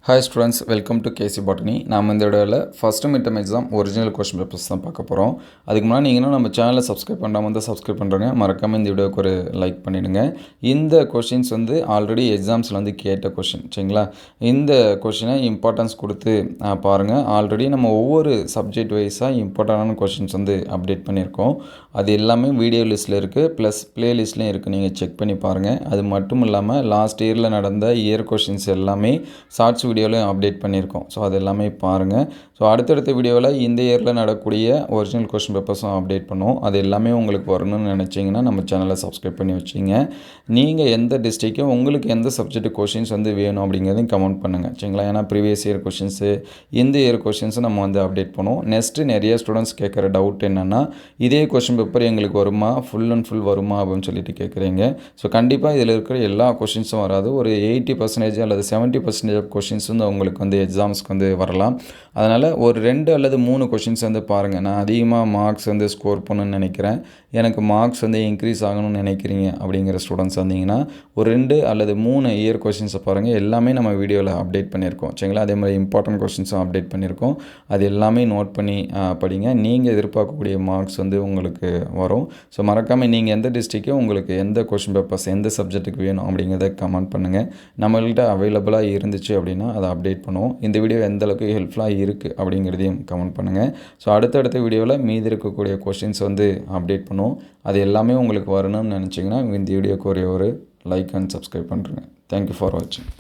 Hi students, welcome to KC Botany. நாம் இந்த வீடியோவில் first midterm exam original question papers தான் பார்க்க போகிறோம். அதுக்கு முன்னாடி நீங்கள் நம்ம சேனலை சப்ஸ்கிரைப் பண்ணாமல் வந்து சப்ஸ்கிரைப் பண்ணுறேங்க. மறக்காமல் இந்த வீடியோக்கு ஒரு லைக் பண்ணிவிடுங்க. இந்த கொஷின்ஸ் வந்து ஆல்ரெடி எக்ஸாம்ஸில் வந்து கேட்ட கொஷின், சரிங்களா? இந்த கொஷினை இம்பார்ட்டன்ஸ் கொடுத்து பாருங்கள். ஆல்ரெடி நம்ம ஒவ்வொரு சப்ஜெக்ட் வைஸாக இம்பார்ட்டண்டான கொஷின்ஸ் வந்து அப்டேட் பண்ணியிருக்கோம். அது எல்லாமே வீடியோ லிஸ்ட்டில் இருக்குது, ப்ளஸ் ப்ளேலிஸ்ட்லேயும் இருக்குது. நீங்கள் செக் பண்ணி பாருங்கள். அது மட்டும் இல்லாமல் லாஸ்ட் இயரில் நடந்த இயர் கொஷின்ஸ் எல்லாமே ஷார்ட்ஸ் வீடியோலையும் அப்டேட் பண்ணியிருக்கோம். ஸோ அது எல்லாமே பாருங்கள். ஸோ அடுத்தடுத்த வீடியோவில் இந்த இயரில் நடக்கக்கூடிய ஒரிஜினல் கொஸ்டின் பேப்பர்ஸும் அப்டேட் பண்ணுவோம். அது எல்லாமே உங்களுக்கு வரணும்னு நினச்சிங்கன்னா நம்ம சேனலை சப்ஸ்கிரைப் பண்ணி வச்சிங்க. நீங்கள் எந்த டிஸ்ட்ரிக்டோ உங்களுக்கு எந்த சப்ஜெக்ட் கொஷின்ஸ் வந்து வேணும் அப்படிங்கிறதையும் கமெண்ட் பண்ணுங்கள், சரிங்களா? ஏன்னா ப்ரீவியஸ் இயர் கொஷின்ஸு இந்த இயர் கொஷின்ஸு நம்ம வந்து அப்டேட் பண்ணுவோம். நெக்ஸ்ட்டு நிறைய ஸ்டூடெண்ட்ஸ் கேட்குற டவுட் என்னென்னா, இதே கொஷின் பேப்பர் எங்களுக்கு வருமா, ஃபுல் அண்ட் ஃபுல் வருமா அப்படின்னு சொல்லிட்டு கேட்குறீங்க. ஸோ கண்டிப்பாக இதில் இருக்கிற எல்லா கொஷின்ஸும் வராது. ஒரு 80% அல்லது 70% ஆஃப் கொஷின்ஸ் வந்து உங்களுக்கு வந்து எக்ஸாம்ஸ்க்கு வந்து வரலாம். அதனால் ஒரு 2 அல்லது 3 கொஷின்ஸ் வந்து பாருங்கள். நான் அதிகமாக மார்க்ஸ் வந்து ஸ்கோர் பண்ணணும்னு நினைக்கிறேன், எனக்கு மார்க்ஸ் வந்து இன்க்ரீஸ் ஆகணும்னு நினைக்கிறீங்க அப்படிங்கிற ஸ்டூடெண்ட்ஸ் வந்தீங்கன்னா ஒரு 2 அல்லது 3 இயர் கொஷின்ஸை பாருங்கள். எல்லாமே நம்ம வீடியோவில் அப்டேட் பண்ணியிருக்கோம், சரிங்களா? அதே மாதிரி இம்பார்ட்டன்ட் கொஷின்ஸும் அப்டேட் பண்ணியிருக்கோம். அது எல்லாமே நோட் பண்ணி படிங்க. நீங்கள் எதிர்பார்க்கக்கூடிய மார்க்ஸ் வந்து உங்களுக்கு வரும். ஸோ மறக்காமல் நீங்கள் எந்த டிஸ்ட்ரிக்டோ உங்களுக்கு எந்த கொஷின் பேப்பர்ஸ் எந்த சப்ஜெக்ட்டுக்கு வேணும் அப்படிங்கிறத கமெண்ட் பண்ணுங்கள். நம்மள்கிட்ட அவைலபிளாக இருந்துச்சு அப்படின்னா அதை அப்டேட் பண்ணுவோம். இந்த வீடியோ எந்த அளவுக்கு ஹெல்ப்ஃபுல்லாக இருக்குது அப்படிங்கிறதையும் கமெண்ட் பண்ணுங்கள். ஸோ அடுத்தடுத்த வீடியோவில் மீதி இருக்கக்கூடிய கொஷின்ஸ் வந்து அப்டேட் பண்ணுவோம். அது எல்லாமே உங்களுக்கு வரணும்னு நினச்சிங்கன்னா இந்த வீடியோக்கு ஒரு லைக் அண்ட் சப்ஸ்கிரைப் பண்ணுறேங்க. தேங்க்யூ ஃபார் வாட்சிங்.